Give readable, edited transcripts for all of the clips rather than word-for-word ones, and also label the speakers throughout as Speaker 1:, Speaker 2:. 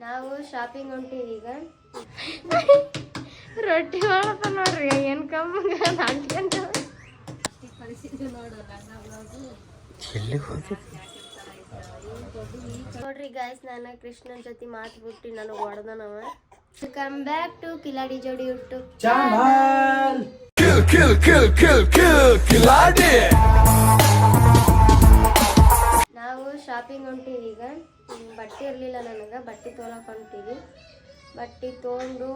Speaker 1: ನಾವು ಶಾಪಿಂಗ್ ಹೊಂಟೀವಿ ಈಗ. ರೊಟ್ಟಿ ಮಾಡಪ್ಪ ನೋಡ್ರಿ ಏನು ಕಮ್ಮಗ ಅಂಟ್ಕೊಂಡು ನೋಡ್ರಿ ಗಾಯ್ಸ್, ನಾನು ಕೃಷ್ಣನ್ ಜೊತೆ ಮಾತ್ಬಿಟ್ಟು ನನಗೆ ಹೊಡೆದನವ. ವೆಲ್ಕಮ್ ಬ್ಯಾಕ್ ಟು ಕಿಲಾಡಿ ಜೋಡಿ ಯೂಟ್ಯೂಬ್ ಚಾನಲ್. ನಾವು ಶಾಪಿಂಗ್ ಹೊಂಟೀವಿ ಈಗ. ಬಟ್ಟೆ ಇರಲಿಲ್ಲ ನನಗೆ, ಬಟ್ಟೆ ತೊಗೊಳಕ್ಕೆ ಹೊಂಟೀವಿ. ಬಟ್ಟೆ ತೊಗೊಂಡು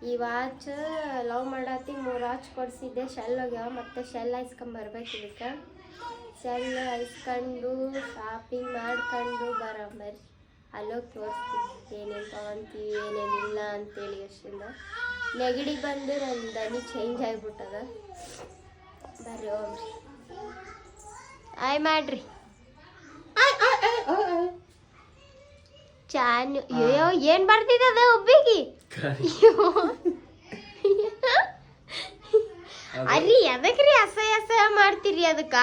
Speaker 1: ಈ ವಾಚ್ ಲವ್ ಮಾಡತ್ತಿ 3 ವಾಚ್ ಕೊಡಿಸಿದ್ದೆ. ಶೆಲ್ ಹೋಗ್ಯಾವ, ಮತ್ತು ಶೆಲ್ ಹಾಯ್ಸ್ಕೊಂಬರ್ಬೇಕು. ಇದಕ್ಕೆ ಶೆಲ್ ಹಾಯ್ಸ್ಕೊಂಡು ಶಾಪಿಂಗ್ ಮಾಡ್ಕೊಂಡು ಬರೋಬ್ಬರಿ ಅಲ್ಲೋಗಿ ತೋರಿಸ್ತೀವಿ ಏನೇನು ತೊಗೊತೀವಿ ಏನೇನಿಲ್ಲ ಅಂತೇಳಿ. ಅಷ್ಟಿಂದ ನೆಗಡಿ ಬಂದು ನನ್ನ ದನಿ ಚೇಂಜ್ ಆಗಿಬಿಟ್ಟದ. ಬರ್ರಿ ಹೋಗ್ರಿ, ಆಯ್ ಮಾಡ್ರಿ. ಚಾನು ಅಯ್ಯೋ ಏನ್ ಬರ್ತಿದ್ದದ ಒಬ್ಬಿಗೆ. ಅರಿ ಅದಕ್ರಿ ಅಸಹ್ಯ ಅಸಹ್ಯ ಮಾಡ್ತೀರಿ ಅದಕ್ಕ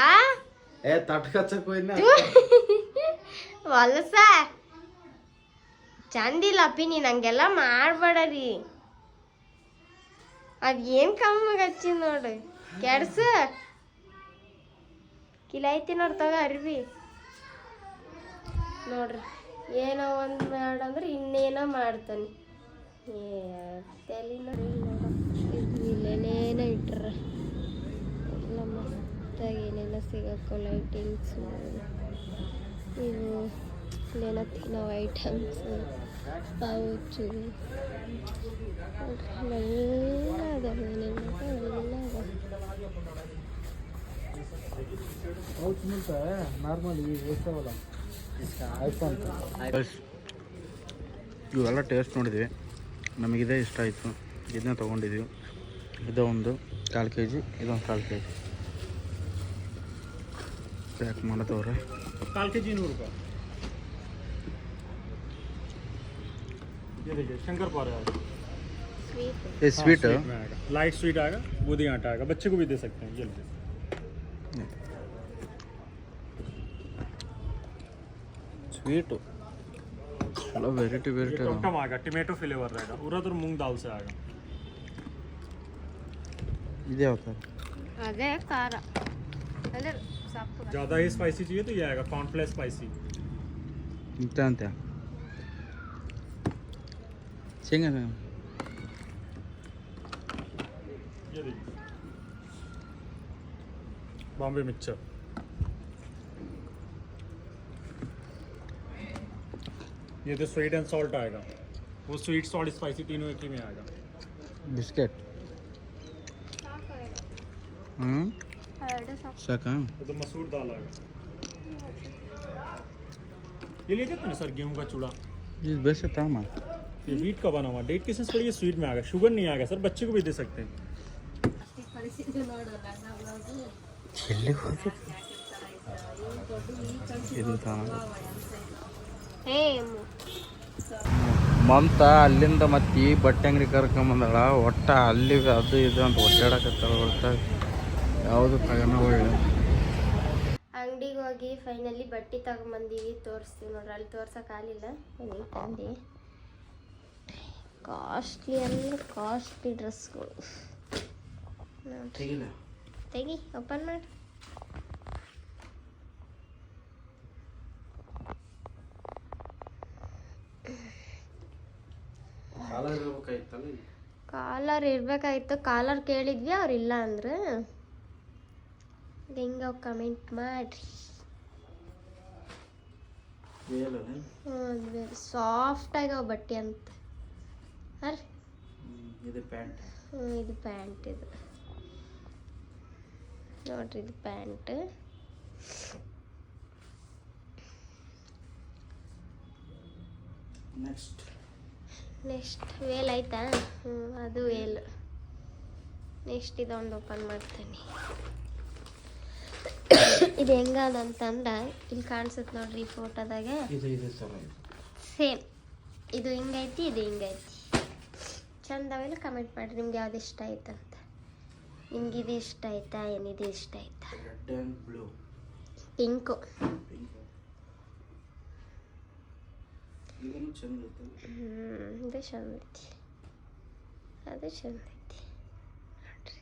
Speaker 1: ಹೊಲಸ ಚಂದಿಲ್ಲ ಅಪ್ಪಿ. ನೀನ್ ಹಂಗೆಲ್ಲ ಮಾಡ್ಬೇಡರಿ. ಅದ್ ಏನ್ ಕಮ್ಮಾಗ ಹಚ್ಚಿ ನೋಡ್ರಿ, ಕೆಡ್ಸ ಕಿಲಾಯ್ತಿ ನೋಡ್ತಾಗ ಅರ್ಬಿ ನೋಡ್ರಿ. ಏನೋ ಒಂದು ಮಾಡಂದ್ರೆ ಇನ್ನೇನೋ ಮಾಡ್ತಾನೆ. ತಲೆ ನೋಡಿ ಇಲ್ಲೇನೇನೋ ಇಟ್ರ ಎಲ್ಲ ಮಸ್ತಾಗಿ ಏನೇನೋ ಸಿಗಕ್ಕೋ ಲೈಟಿಂಗ್ಸ್, ಇವು ಏನೇನೋ ತಿನ್ನೋ ಐಟಮ್ಸ್, ಪೌಚು ಎಲ್ಲ ಅದಾವ. ಏನೇನೋ ಎಲ್ಲ ಅದಾವ.
Speaker 2: ಇವೆಲ್ಲ ಟೇಸ್ಟ್ ನೋಡಿದ್ವಿ, ನಮಗಿದೇ ಇಷ್ಟ ಆಯಿತು, ಇದನ್ನ ತೊಗೊಂಡಿದ್ದೀವಿ. ಇದೊಂದು 1/4 kg, ಇದೊಂದು 1/4 kg ಪ್ಯಾಕ್ ಮಾಡತ್ತವ್ರೆ.
Speaker 3: 1/4 kg 100 रुपये. ये देखिए शंकर पारा है,
Speaker 2: ये स्वीट है,
Speaker 3: लाइट स्वीट आएगा, बूंदी आटा आएगा, बच्चे को भी दे सकते हैं. ये
Speaker 2: ಸ್ವೀಟು ಎಲ್ಲ ವೆರೈಟಿ
Speaker 3: टमटम आएगा, टमेटो फ्लेवर रहेगा, उड़द और मूंग दाल से आएगा.
Speaker 2: ಇದೇ ಯಾವ ಥರ?
Speaker 1: ಅದೇ ಖಾರ, ಅದೇ ಸಪ್ಪು.
Speaker 3: ज़्यादा ही स्पाइसी चाहिए तो ये आएगा कॉर्नफ्लेक्स स्पाइसी.
Speaker 2: ಇಂತ ಅಂತ ಶೇಂಗಾ
Speaker 3: ये देखिए बॉम्बे मिक्सचर. ये तो स्वीट एंड सॉल्ट आएगा, वो स्वीट सॉल्ट स्पाइसी तीनों एक ही में आएगा.
Speaker 2: ಬಿಸ್ಕೆಟ್ ಸಾಕಾ?
Speaker 3: ये तो मसूर दाल आएगा. ये ले जाते ना सर गेहूं का चूड़ा,
Speaker 2: ಇದು ಬೇಸ ತಾಮ.
Speaker 3: ये वीट का बना हुआ, डेट किसने पड़ी, ये स्वीट में आएगा, शुगर नहीं आएगा सर, बच्चे को भी दे सकते हैं.
Speaker 2: ಎಲ್ಲಿ ಹೋದ ಇದು ತಾಮ ಮಂತ ಅಲ್ಲಿಂದ ಮತ್ತೆ ಈ ಬಟ್ಟೆ ಅಂಗಡಿ ಕರ್ಕೊಂಬಂದಳ. ಒಟ್ಟ ಅಲ್ಲಿ ಅದು ಇದು ಅಂತ ಒಡ್ಡಾಡಕತ್ತಾಳ. ಒಟ್ಟ ಯಾವುದು ತಗೋಣ ಒಳ್ಳೆ
Speaker 1: ಅಂಗಡಿಗೆ ಹೋಗಿ ಫೈನಲಿ ಬಟ್ಟೆ ತಗೊಂಬಂದೀವಿ. ತೋರಿಸ್ತೀವಿ ನೋಡ್ರಿ. ಅಲ್ಲಿ ತೋರ್ಸೋಕ್ಕಾಗಲಿಲ್ಲ, ತಂದು ಕಾಸ್ಟ್ಲಿ ಅಂದರೆ ಕಾಸ್ಟ್ಲಿ ಡ್ರೆಸ್ಗಳು. ತೆಗಿ, ಓಪನ್ ಮಾಡಿ. ಕಾಲರ್ ಇರ್ಬೇಕಾಗಿತ್ತು, ಕಾಲರ್ ಕೇಳಿದ್ವಿ, ಅವ್ರು ಇಲ್ಲ ಅಂದ್ರೆ. ಹೆಂಗ ಕಮೆಂಟ್ ಮಾಡ್ರಿ. ಸಾಫ್ಟ್ ಆಗ್ಯಾವ ಬಟ್ಟೆ ಅಂತ ಅಲ್ಲ. ಇದು ಪ್ಯಾಂಟ್ ಇದು ನೋಡ್ರಿ, ಇದು ಪ್ಯಾಂಟ್. ನೆಕ್ಸ್ಟ್ ವೇಲ್ ಆಯ್ತಾ? ಅದು ವೇಲ್. ನೆಕ್ಸ್ಟ್ ಇದೊಂದು ಓಪನ್ ಮಾಡ್ತೀನಿ. ಇದು ಹೆಂಗದಂತಂದ್ರೆ ಇಲ್ಲಿ ಕಾಣಿಸುತ್ತೆ ನೋಡ್ರಿ ಈ ಫೋಟೋದಾಗ. ಸೇಮ್ ಇದು ಹಿಂಗೈತಿ, ಇದು ಹಿಂಗೈತಿ. ಚಂದವೆಲ್ಲ ಕಮೆಂಟ್ ಮಾಡಿರಿ ನಿಮ್ಗೆ ಯಾವ್ದು ಇಷ್ಟ ಆಯ್ತಂತ. ನಿಮ್ಗೆ ಇದು ಇಷ್ಟ ಆಯ್ತಾ, ಏನಿದು ಇಷ್ಟ ಆಯ್ತಾ? ಪಿಂಕು.
Speaker 2: ಇದನ್ನು ಚಂದ ಐತೆ.
Speaker 1: ಇದು ಚಂದ ಐತಿ, ಅದು ಚಂದ ಐತಿ ನೋಡ್ರಿ.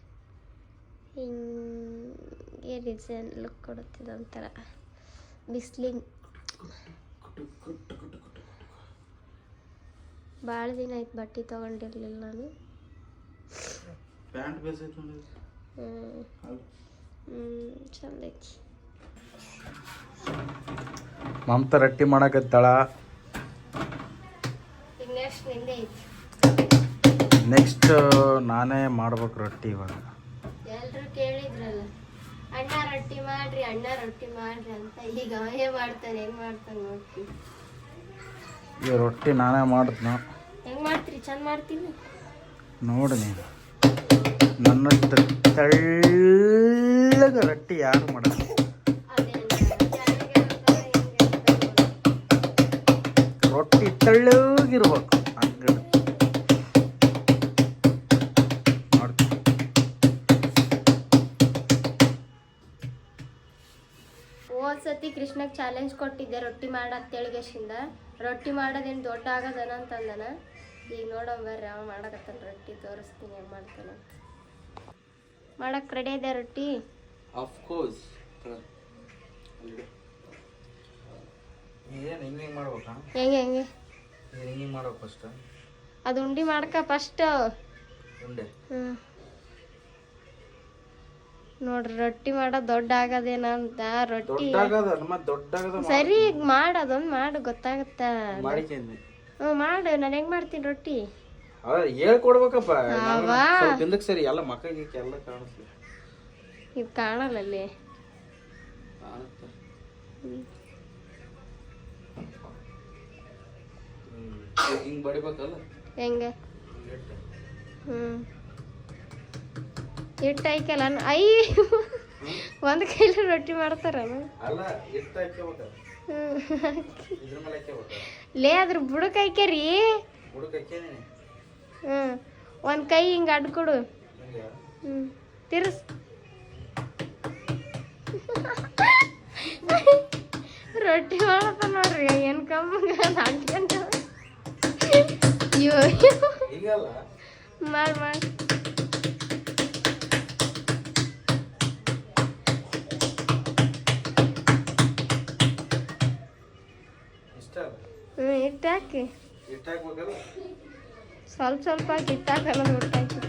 Speaker 1: ಹಿಂಗೆ ಡಿಸೈನ್ ಲುಕ್ ಕೊಡುತ್ತಿದೆ ಒಂಥರ ಬಿಸ್ಲಿಂಗ್. ಭಾಳ ದಿನ ಆಯ್ತು ಬಟ್ಟೆ ತೊಗೊಂಡಿರ್ಲಿಲ್ಲ ನಾನು.
Speaker 2: ಪ್ಯಾಂಟ್ ಬೇಸ್ ಐತೆ ನೋಡಿ.
Speaker 1: ಚಂದ ಐತಿ.
Speaker 2: ಮಮತಾ ರೊಟ್ಟಿ ಮಾಡಕತ್ತಾಳ.
Speaker 1: ಈಗ ನೆಕ್ಸ್ಟ್ ನಿಂದೆ ಐತಿ.
Speaker 2: ನೆಕ್ಸ್ಟ್ ನಾನೇ ಮಾಡ್ಬೇಕು ರೊಟ್ಟಿ ಇವಾಗ.
Speaker 1: ಎಲ್ಲರೂ ಕೇಳಿದ್ರಲ್ಲ ಅಣ್ಣ ರೊಟ್ಟಿ ಮಾಡ್ರಿ ಅಣ್ಣ ರೊಟ್ಟಿ ಮಾಡ್ರಿ ಅಂತ. ಈಗ ಅವೇ ಮಾಡ್ತಾನೆ, ಹೆಂಗ್ ಮಾಡ್ತಾನೆ ನೋಡ್ತೀನಿ.
Speaker 2: ಈ ರೊಟ್ಟಿ ನಾನೇ ಮಾಡ್ತೀನಿ.
Speaker 1: ಹೆಂಗ್ ಮಾಡ್ತೀರಿ? ಚಂದ ಮಾಡ್ತೀನಿ
Speaker 2: ನೋಡಿ ನೀನು. ನನ್ನಷ್ಟು ತೆಳ್ಳಗ ರೊಟ್ಟಿ ಯಾರು ಮಾಡಲ್ಲ. ರೊಟ್ಟಿ ತೆಳ್ಳಗಿರ್ಬೇಕು ಹಂಗೆ ಮಾಡ್ತೀನಿ.
Speaker 1: ಹೋದ್ಸತಿ ಕೃಷ್ಣಗ್ ಚಾಲೆಂಜ್ ಕೊಟ್ಟಿದ್ದೆ ರೊಟ್ಟಿ ಮಾಡತ್ತೇಳಿಗೆಶಿಂದ. ರೊಟ್ಟಿ ಮಾಡೋದೇನು ದೊಡ್ಡ ಆಗದನ ಅಂತಂದನ. ಈಗ ನೋಡೋ ಬರ್ರಿ ಅವ ಮಾಡಕತ್ತಾನ ರೊಟ್ಟಿ, ತೋರಿಸ್ತೀನಿ ಹೆಂಗೆ ಮಾಡ್ತಾನಂತ. ಮಾಡಕ್ಕೆ ರೆಡಿ ಇದೆ ರೊಟ್ಟಿ?
Speaker 2: Of course. ಏನು ಹಿಂಗೆ ಮಾಡ್ಬೇಕಾ?
Speaker 1: ಹೆಂಗೆ ಹೆಂಗೆ
Speaker 2: ಹಿಂಗೆ ಮಾಡ್ಬೇಕು ಫಸ್ಟ್.
Speaker 1: ಅದು ಉಂಡೆ ಮಾಡ್ಕ ಫಸ್ಟ್.
Speaker 2: ಉಂಡೆ
Speaker 1: ನೋಡ್ರಿ ರೊಟ್ಟಿ ಮಾಡೋದು ದೊಡ್ಡ ಆಗದೇನ ಅಂತ. ರೊಟ್ಟಿ
Speaker 2: ದೊಡ್ಡ
Speaker 1: ಸರಿ ಈಗ ಮಾಡು, ಅದೊಂದು ಮಾಡು ಗೊತ್ತಾಗತ್ತ.
Speaker 2: ಮಾಡಿದ್ದೀನಿ.
Speaker 1: ಮಾಡು. ನಾನು ಹೆಂಗ್ ಮಾಡ್ತೀನಿ ರೊಟ್ಟಿ
Speaker 2: ಹೇಳ್ಕೊಡ್ಬೇಕಪ್ಪ. ಹಿಂದಕ್ಕೆ ಸರಿ ಎಲ್ಲ ಮಕ್ಕಳಿಗೆ ಎಲ್ಲ ಕಾಣಿಸ್ಲಿ.
Speaker 1: ಇದು ಕಾಣಲ್ಲ ಅಲ್ಲಿ.
Speaker 2: ಹಿಂಗ್ ಬಡಿಬೇಕಲ್ಲ.
Speaker 1: ಹೆಂಗ? ಹಿಟ್ಟು ಐಕಲ್ಲ. ಒಂದು ಕೈಲಿ ರೊಟ್ಟಿ ಮಾಡ್ತಾರ. ಲೇ ಅದ್ರ ಬುಡಕ್ ಐಕ್ಯಾರಿ. ಒಂದ್ ಕೈ ಹಿಂಗ ಅಡ್ಕೊಡು. ತಿರ್ಸ್. ರೊಟ್ಟಿ ಮಾಡತ್ತ ನೋಡ್ರಿ. ಏನ್ ಕಮ್ಮಗ ಅಂಟ್ಕೊಂಡ. ಮಾಡಿ ಮಾಡಿ ಹಿಟ್ಟು ಹಾಕಿ. ಸ್ವಲ್ಪ ಸ್ವಲ್ಪ ಹಾಕಿ ಹಿಟ್ಟು ಹಾಕಲ್ಲ. ಹಿಟ್ಟು ಹಾಕಿ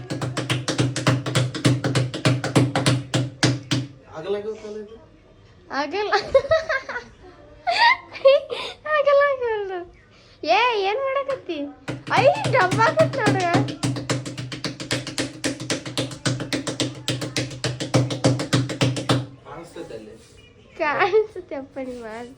Speaker 1: ಆಗಲ್ಲ ಆಗಲ್ಲ ಆಗಲ್ಲ. ಏನ್ ಮಾಡಕತ್ತಿ? ಡಬ್ಬ ಹಾಕತ್ ನೋಡ್ರ. ಕಾಣಿಸುತ್ತೆ ಅಪ್ಪ ನೀ ಮಾಡಿ.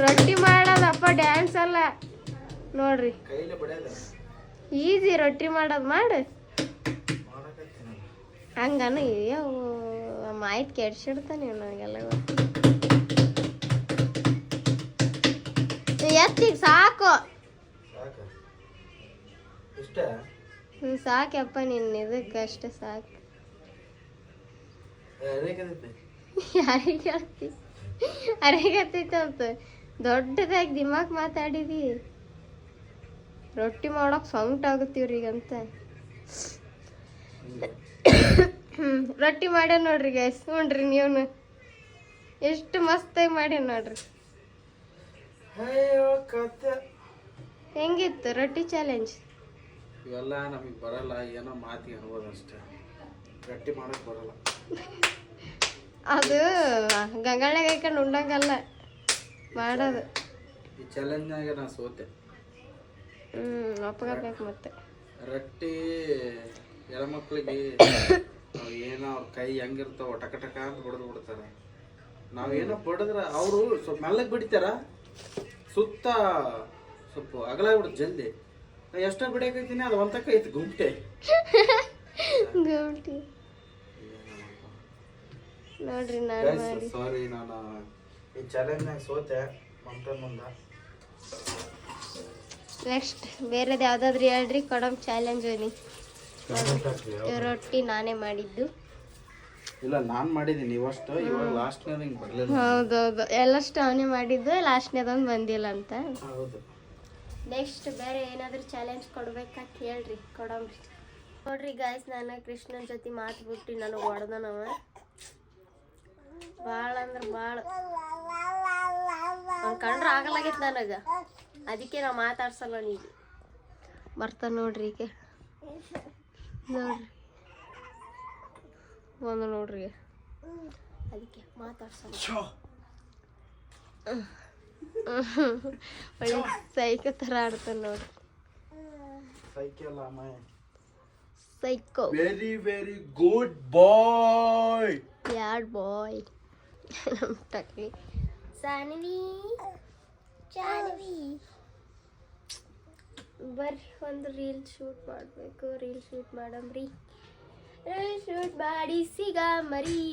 Speaker 1: ರೊಟ್ಟಿ ಮಾಡೋದಪ್ಪ ಡ್ಯಾನ್ಸ್ ಅಲ್ಲ ನೋಡ್ರಿ. ಈಸಿ ರೊಟ್ಟಿ ಮಾಡೋದು ಮಾಡು. ಹಂಗನು ಮಾಹಿತಿ ಕೆಡ್ಸಿಡ್ತಾನೆ ನನಗೆಲ್ಲ ಗೊತ್ತು. ಎತ್ತಿಗೆ ಸಾಕು. ಸಾಕಪ್ಪ ನಿನ್ನ ಇದಕ್ಕೆ ಅಷ್ಟೇ ಸಾಕು. ಯಾರಿಗೆ ಹೇಳ್ತಿ? ಅರೆಗತ್ತೈತಂತ ದೊಡ್ಡದಾಗಿ ದಿಮಾಕ್ ಮಾತಾಡಿದಿ. ರೊಟ್ಟಿ ಮಾಡೋಕೆ ಸೌಂಟ್ ಆಗುತ್ತೀವ್ರಿಗಂತ. ರೊಟ್ಟಿ ಮಾಡ್ಯ ನೋಡ್ರಿ ಗೈಸ್. ನೋಡ್ರಿ ನೀವು ಎಷ್ಟು ಮಸ್ತಾಗಿ ಮಾಡ್ಯ ನೋಡ್ರಿ. ಹೆಂಗಿತ್ತು ರೊಟ್ಟಿ ಚಾಲೆಂಜ್?
Speaker 2: ಇವೆಲ್ಲ ನಮಗೆ ಬರಲ್ಲ, ಏನೋ ಮಾತಿಗೆ ಅನ್ಬೋದು ಅಷ್ಟೇ. ರೊಟ್ಟಿ ಮಾಡಕ್ ಬರಲ್ಲ.
Speaker 1: ಅದು ಗಂಗಾಳಾಗ ಹಾಕೊಂಡು ಉಂಡಂಗಲ್ಲ ಮಾಡೋದು.
Speaker 2: ಈ ಚಾಲೆಂಜ್ನಾಗ ನಾ ಸೋತೆ.
Speaker 1: ಒಪ್ಕೋಬೇಕು. ಮತ್ತೆ
Speaker 2: ರೊಟ್ಟಿ ಹೆಣ್ಮಕ್ಳಿಗೆ ಏನೋ ಅವ್ರ ಕೈ ಹೆಂಗಿರ್ತಾವ ಟಕ ಟಕ ಅಂತ ಬಡದು ಬಿಡ್ತಾರೆ. ನಾವೇನೋ ಬಡಿದ್ರೆ ಅವರು ಸ್ವಲ್ಪ ಮೆಲ್ಲಗೆ ಬಿಡ್ತಾರ, ಸುತ್ತ ಸ್ವಲ್ಪ ಅಗಲಾಗ್ಬಿಡುತ್ತೆ ಜಲ್ದಿ. ಎಷ್ಟೋ ಬಿಡಕೈತೀನಿ ಅದು ಒಂತಕ್ಕ ಐತಿ ಗುಂಟೆ.
Speaker 1: ನೋಡ್ರಿ ನಾನು
Speaker 2: ಸಾರಿ, ನಾನು ಈ ಚಾಲೆಂಜ್ನಾಗ ಸೋತೆ ಮಂಟನ್ ಮುಂದೆ.
Speaker 1: ನೆಕ್ಸ್ಟ್ ಬೇರೆದು ಯಾವ್ದಾದ್ರು ಹೇಳ್ರಿ ಕೊಡಮ್ ಚಾಲೆಂಜ್. ರೊಟ್ಟಿ ನಾನೇ ಮಾಡಿದ್ದು.
Speaker 2: ಇಲ್ಲ ನಾನ್ ಮಾಡಿದೀನಿ ಇವಷ್ಟು, ಇವಾಗ ಲಾಸ್ಟ್ನೇದು ಹಿಂಗೆ ಬರ್ಲಿಲ್ಲ.
Speaker 1: ಹೌದೌದು, ಎಲ್ಲಷ್ಟು ಅವನೇ ಮಾಡಿದ್ದು, ಲಾಸ್ಟ್ನೇದೊಂದು ಬಂದಿಲ್ಲ ಅಂತ.
Speaker 2: ಹೌದು.
Speaker 1: ನೆಕ್ಸ್ಟ್ ಬೇರೆ ಏನಾದರೂ ಚಾಲೆಂಜ್ ಕೊಡ್ಬೇಕಂತ ಹೇಳ್ರಿ, ಕೊಡಮ್ರಿ. ನೋಡ್ರಿ ಗಾಯ್ಸ್, ನಾನು ಕೃಷ್ಣನ ಜೊತೆ ಮಾತು ಬಿಟ್ಟು ನನಗೆ ಹೊಡೆದನವ ಭಾಳ ಅಂದ್ರೆ ಭಾಳ. ಅವ್ನು ಕಂಡ್ರೆ ಆಗಲಾಗೈತೆ ನನಗೆ, ಅದಕ್ಕೆ ನಾವು ಮಾತಾಡ್ಸಲ್ಲ. ನೀಗ ಬರ್ತಾನೆ ನೋಡ್ರಿ, ಈಗ ನೋಡ್ರಿ ಒಂದು ನೋಡ್ರಿ, ಅದಕ್ಕೆ ಮಾತಾಡ್ಸಲ್ಲ. ಒಳ್ಳೆ ಸೈಕೋ ಥರ ಆಡ್ತಾನೆ ನೋಡ್ರಿ. ಸೈಕೋ
Speaker 2: ವೆರಿ ವೆರಿ ಗುಡ್ ಬಾಯ್.
Speaker 1: ಯಾಡ್ ಬಾಯ್. ನಮ್ಮ ಟಕ್ಲಿ ಸಾನ್ವಿ ಬರ್ರಿ, ಒಂದು ರೀಲ್ ಶೂಟ್ ಮಾಡಬೇಕು. ರೀಲ್ ಶೂಟ್ ಮಾಡಮ್ರಿ, ರೀಲ್ ಶೂಟ್ ಮಾಡಿ ಸಿಗ ಮರಿ.